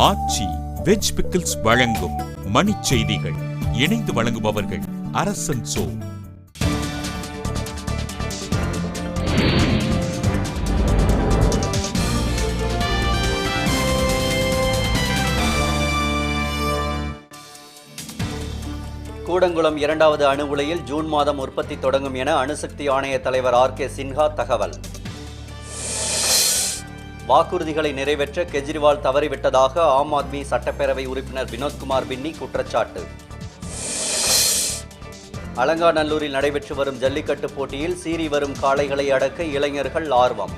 ஆச்சி veg pickles வழங்கும் மணிச் செய்திகள். இணைந்து வழங்குபவர்கள் அரசன் சோ. கூடங்குளம் 2வது அணு உலையில் ஜூன் மாதம் உற்பத்தி தொடங்கும் என அணுசக்தி ஆணைய தலைவர் ஆர்.கே. சின்ஹா தகவல். வாக்குறுதிகளை நிறைவேற்ற கெஜ்ரிவால் தவறிவிட்டதாக ஆம் ஆத்மி சட்டப்பேரவை உறுப்பினர் வினோத்குமார் பின்னி குற்றச்சாட்டு. அலங்காநல்லூரில் நடைபெற்று வரும் ஜல்லிக்கட்டு போட்டியில் சீறி வரும் காளைகளை அடக்க இளைஞர்கள் ஆர்வம்.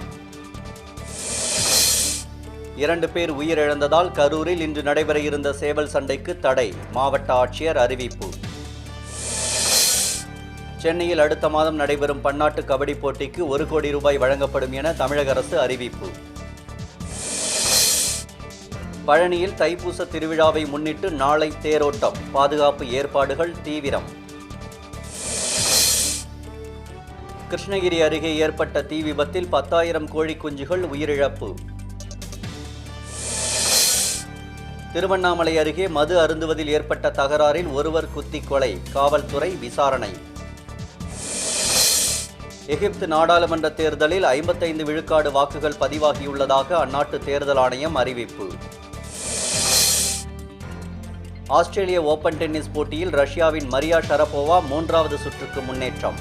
2 பேர் உயிரிழந்ததால் கரூரில் இன்று நடைபெற இருந்த சேவல் சண்டைக்கு தடை, மாவட்ட ஆட்சியர் அறிவிப்பு. சென்னையில் அடுத்த மாதம் நடைபெறும் பன்னாட்டு கபடி போட்டிக்கு 1 கோடி ரூபாய் வழங்கப்படும் என தமிழக அரசு அறிவிப்பு. பழனியில் தைப்பூச திருவிழாவை முன்னிட்டு நாளை தேரோட்டம், பாதுகாப்பு ஏற்பாடுகள் தீவிரம். கிருஷ்ணகிரி அருகே ஏற்பட்ட தீ விபத்தில் 10,000 கோழி குஞ்சுகள் உயிரிழப்பு. திருவண்ணாமலை அருகே மது அருந்துவதில் ஏற்பட்ட தகராறில் ஒருவர் குத்தி கொலை, காவல்துறை விசாரணை. எகிப்து நாடாளுமன்ற தேர்தலில் 55 விழுக்காடு வாக்குகள் பதிவாகியுள்ளதாக அந்நாட்டு தேர்தல் ஆணையம் அறிவிப்பு. ஆஸ்திரேலிய ஓபன் டென்னிஸ் போட்டியில் ரஷ்யாவின் மரியா ஷரபோவா 3வது சுற்றுக்கு முன்னேற்றம்.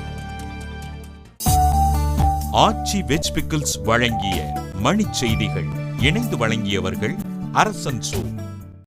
ஆச்சி வெஜ் பிக்கிள்ஸ் வழங்கிய மணிச் செய்திகள். இணைந்து வழங்கியவர்கள் அரசன் சோ.